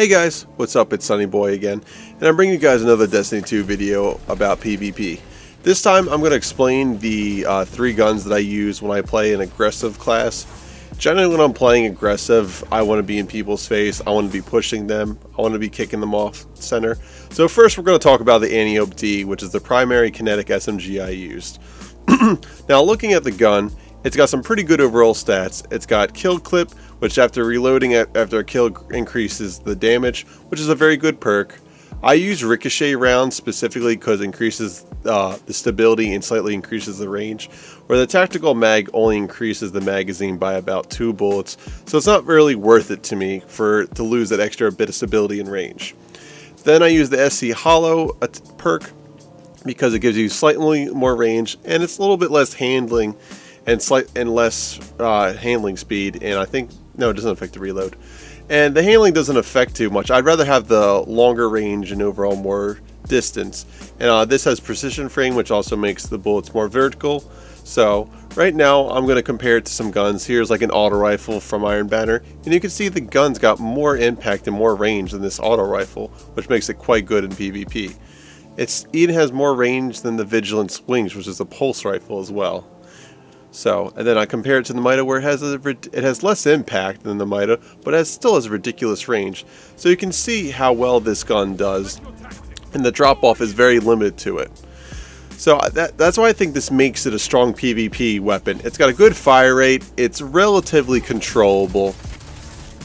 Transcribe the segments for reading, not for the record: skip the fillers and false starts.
Hey guys, what's up? It's Sunny Boy again, and I'm bringing you guys another Destiny 2 video about PvP. This time I'm going to explain the 3 guns that I use when I play an aggressive class. Generally when I'm playing aggressive, I want to be in people's face, I want to be pushing them, I want to be kicking them off center. So first we're going to talk about the Anti-Ope D, which is the primary kinetic SMG I used. Now looking at the gun, it's got some pretty good overall stats. It's got kill clip, which after reloading after a kill increases the damage, which is a very good perk. I use ricochet rounds specifically because it increases the stability and slightly increases the range, where the tactical mag only increases the magazine by about 2 bullets, so it's not really worth it to me to lose that extra bit of stability and range. Then I use the SC Hollow perk because it gives you slightly more range and it's a little bit less handling and less handling speed, and I think no, it doesn't affect the reload, and the handling doesn't affect too much. I'd rather have the longer range and overall more distance, and this has precision frame, which also makes the bullets more vertical. So right now I'm going to compare it to some guns. Here's like an auto rifle from Iron Banner, and you can see the gun's got more impact and more range than this auto rifle, which makes it quite good in PvP. It even has more range than the Vigilance Wings, which is a pulse rifle as well. So, and then I compare it to the Mida, where it has less impact than the Mida, but it still has a ridiculous range. So you can see how well this gun does, and the drop-off is very limited to it. So that's why I think this makes it a strong PvP weapon. It's got a good fire rate, it's relatively controllable,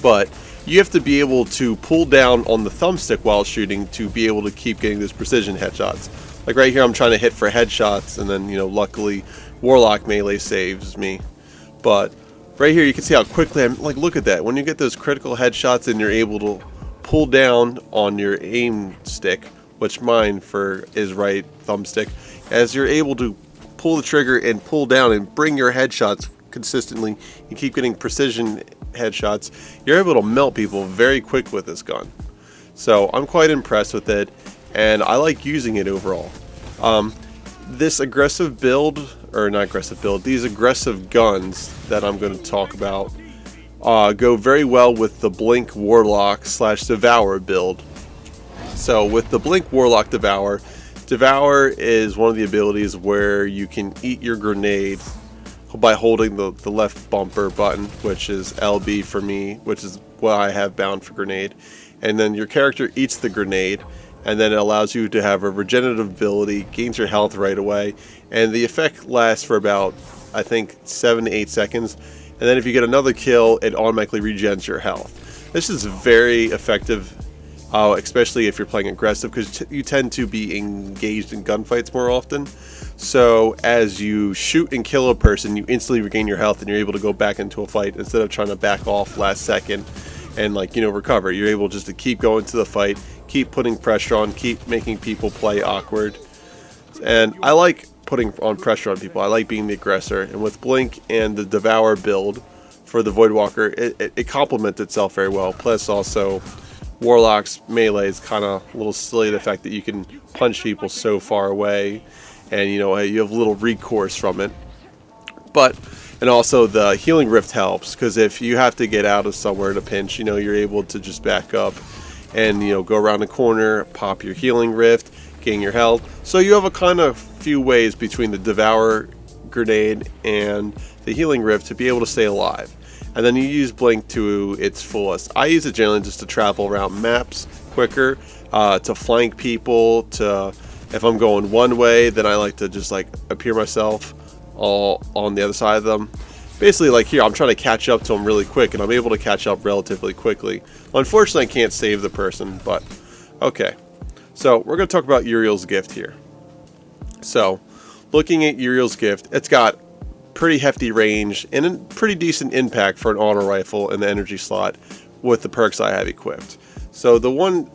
but you have to be able to pull down on the thumbstick while shooting to be able to keep getting those precision headshots. Like right here I'm trying to hit for headshots, and then luckily Warlock melee saves me. But right here you can see how quickly I'm like, look at that. When you get those critical headshots and you're able to pull down on your aim stick, which mine is right thumbstick, as you're able to pull the trigger and pull down and bring your headshots consistently, you keep getting precision headshots, you're able to melt people very quick with this gun. So I'm quite impressed with it, and I like using it overall. This aggressive build, or not aggressive build, these aggressive guns that I'm going to talk about go very well with the Blink Warlock / Devour build. So with the Blink Warlock Devour is one of the abilities where you can eat your grenade by holding the left bumper button, which is LB for me, which is what I have bound for grenade, and then your character eats the grenade, and then it allows you to have a regenerative ability, gains your health right away, and the effect lasts for about, I think, 7 to 8 seconds, and then if you get another kill, it automatically regens your health. This is very effective, especially if you're playing aggressive, because you tend to be engaged in gunfights more often. So as you shoot and kill a person, you instantly regain your health and you're able to go back into a fight instead of trying to back off last second and recover. You're able just to keep going to the fight, keep putting pressure on, keep making people play awkward. And I like putting on pressure on people. I like being the aggressor. And with Blink and the Devour build for the Voidwalker, it complements itself very well. Plus also Warlock's melee is kind of a little silly, the fact that you can punch people so far away, and you have little recourse from it. And also the healing rift helps, because if you have to get out of somewhere in a pinch, you're able to just back up and go around the corner, pop your healing rift, gain your health. So you have a kind of few ways between the Devour grenade and the healing rift to be able to stay alive. And then you use Blink to its fullest. I use it generally just to travel around maps quicker, to flank people, if I'm going one way, then I like to just appear myself all on the other side of them. Basically, like here, I'm trying to catch up to them really quick, and I'm able to catch up relatively quickly. Unfortunately, I can't save the person, but okay. So we're going to talk about Uriel's Gift here. So looking at Uriel's Gift, it's got pretty hefty range and a pretty decent impact for an auto rifle in the energy slot with the perks I have equipped. So the one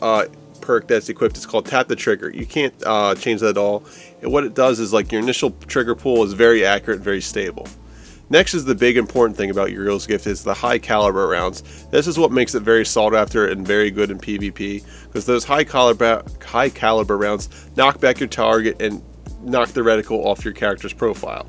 perk that's equipped is called Tap the Trigger. You can't change that at all. And what it does is your initial trigger pull is very accurate and very stable. Next is the big important thing about Uriel's Gift is the high caliber rounds. This is what makes it very sought after and very good in PvP, because those high caliber rounds knock back your target and knock the reticle off your character's profile.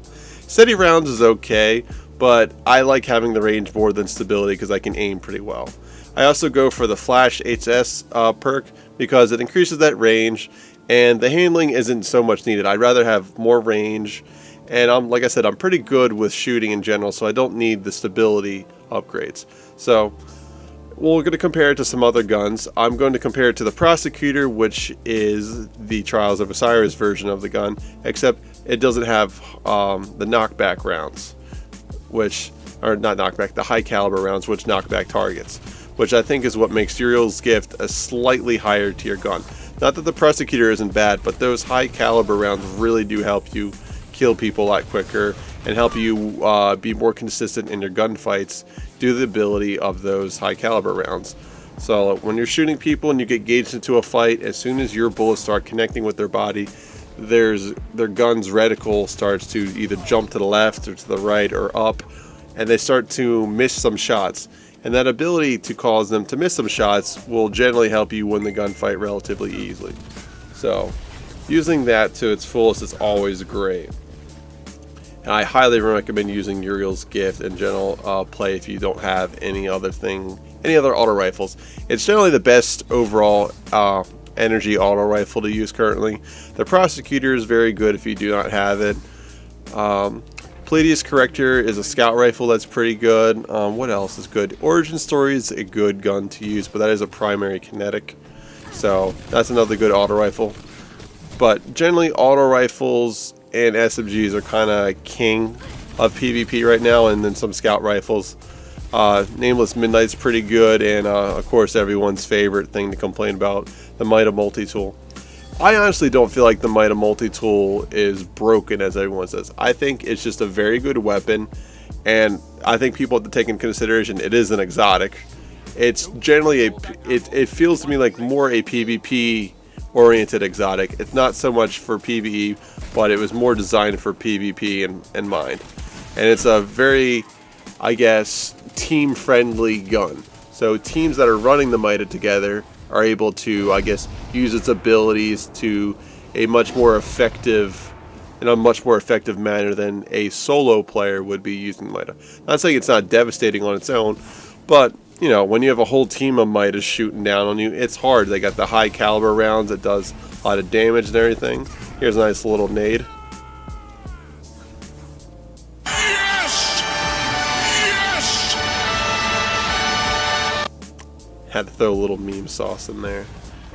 Steady rounds is okay, but I like having the range more than stability because I can aim pretty well. I also go for the Flash HS perk because it increases that range, and the handling isn't so much needed. I'd rather have more range, and like I said, I'm pretty good with shooting in general, so I don't need the stability upgrades. So we're going to compare it to some other guns. I'm going to compare it to the Prosecutor, which is the Trials of Osiris version of the gun, except it doesn't have the knockback rounds, which are not knockback, the high caliber rounds, which knock back targets, which I think is what makes Uriel's Gift a slightly higher tier gun. Not that the Prosecutor isn't bad, but those high caliber rounds really do help you kill people a lot quicker and help you be more consistent in your gunfights due to the ability of those high caliber rounds. So when you're shooting people and you get engaged into a fight, as soon as your bullets start connecting with their body, their gun's reticle starts to either jump to the left or to the right or up, and they start to miss some shots. And that ability to cause them to miss some shots will generally help you win the gunfight relatively easily. So using that to its fullest is always great. And I highly recommend using Uriel's Gift in general play if you don't have any other auto rifles. It's generally the best overall energy auto rifle to use currently. The Prosecutor is very good if you do not have it. Pleiades Corrector is a scout rifle that's pretty good. What else is good? Origin Story is a good gun to use, but that is a primary kinetic. So that's another good auto rifle. But generally auto rifles and SMGs are kind of king of PvP right now, and then some scout rifles. Nameless Midnight's pretty good, and of course everyone's favorite thing to complain about, the Mida Multi-Tool. I honestly don't feel like the Mida Multi-Tool is broken as everyone says. I think it's just a very good weapon, and I think people have to take into consideration it is an exotic. It's generally it feels to me like more a PvP oriented exotic. It's not so much for PvE, but it was more designed for PvP in mind. And it's a very, I guess, team friendly gun. So teams that are running the Mida together are able to, I guess, use its abilities to in a much more effective manner than a solo player would be using Mida. Not saying it's not devastating on its own, but you know, when you have a whole team of Midas shooting down on you, it's hard. They got the high caliber rounds that does a lot of damage and everything. Here's a nice little nade. Yes! Yes! Had to throw a little meme sauce in there,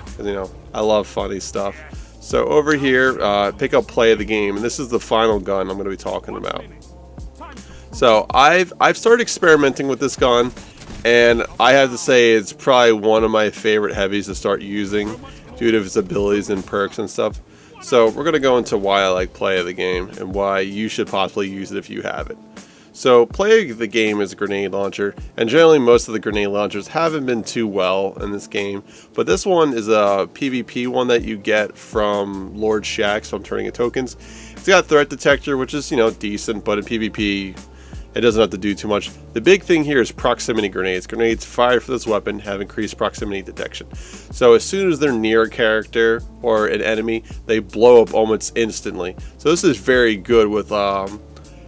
because you know I love funny stuff. So over here, pick up play of the game, and this is the final gun I'm going to be talking about. So I've started experimenting with this gun, and I have to say it's probably one of my favorite heavies to start using due to its abilities and perks and stuff. So we're going to go into why I like play of the game and why you should possibly use it if you have it. So play of the game is a grenade launcher, and generally most of the grenade launchers haven't been too well in this game, but this one is a PvP one that you get from Lord Shaxx from turning in tokens. It's got threat detector, which is, you know, decent, but in PvP it doesn't have to do too much. The big thing here is proximity grenades. Grenades fired for this weapon have increased proximity detection. So as soon as they're near a character or an enemy, they blow up almost instantly. So this is very good with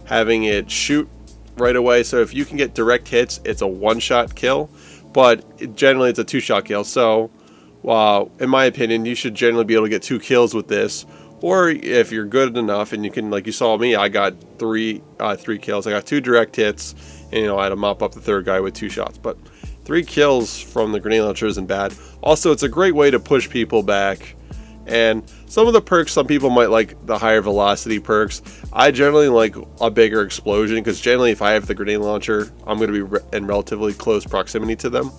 having it shoot right away. So if you can get direct hits, it's a one-shot kill, but generally it's a two-shot kill. So in my opinion, you should generally be able to get 2 kills with this. Or if you're good enough and you can, like you saw me, I got three kills. I got 2 direct hits, and you know I had to mop up the third guy with 2 shots. But 3 kills from the grenade launcher isn't bad. Also, it's a great way to push people back. And some of the perks, some people might like the higher velocity perks. I generally like a bigger explosion, because generally if I have the grenade launcher, I'm going to be in relatively close proximity to them.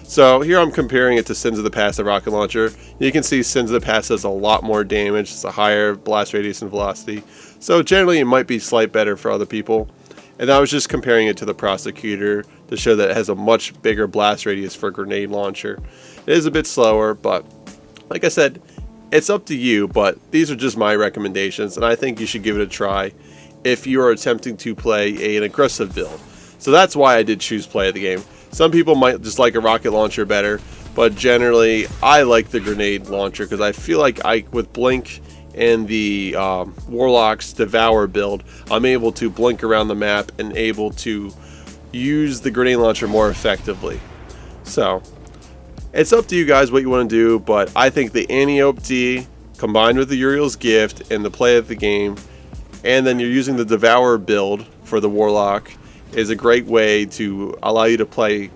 So here I'm comparing it to Sins of the Past, the rocket launcher. You can see Sins of the Past does a lot more damage. It's a higher blast radius and velocity. So generally it might be slight better for other people. And I was just comparing it to the Prosecutor to show that it has a much bigger blast radius for a grenade launcher. It is a bit slower, but like I said, it's up to you, but these are just my recommendations, and I think you should give it a try if you are attempting to play an aggressive build. So that's why I did choose play of the game. Some people might just like a rocket launcher better, but generally I like the grenade launcher because I feel like with Blink and the Warlock's Devour build, I'm able to blink around the map and able to use the grenade launcher more effectively. So it's up to you guys what you want to do, but I think the Anti-OP combined with the Uriel's Gift and the play of the game, and then you're using the Devourer build for the Warlock, is a great way to allow you to play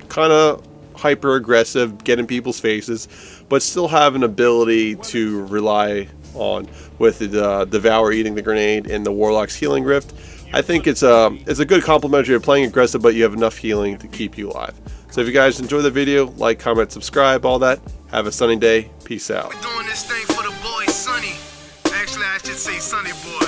kind of hyper aggressive, get in people's faces, but still have an ability to rely on with the Devourer eating the grenade and the Warlock's healing rift. I think it's a good complementary of playing aggressive, but you have enough healing to keep you alive. So if you guys enjoy the video, like, comment, subscribe, all that. Have a sunny day. Peace out. We're doing this thing for the boy SunE. Actually, I should say SunE boy.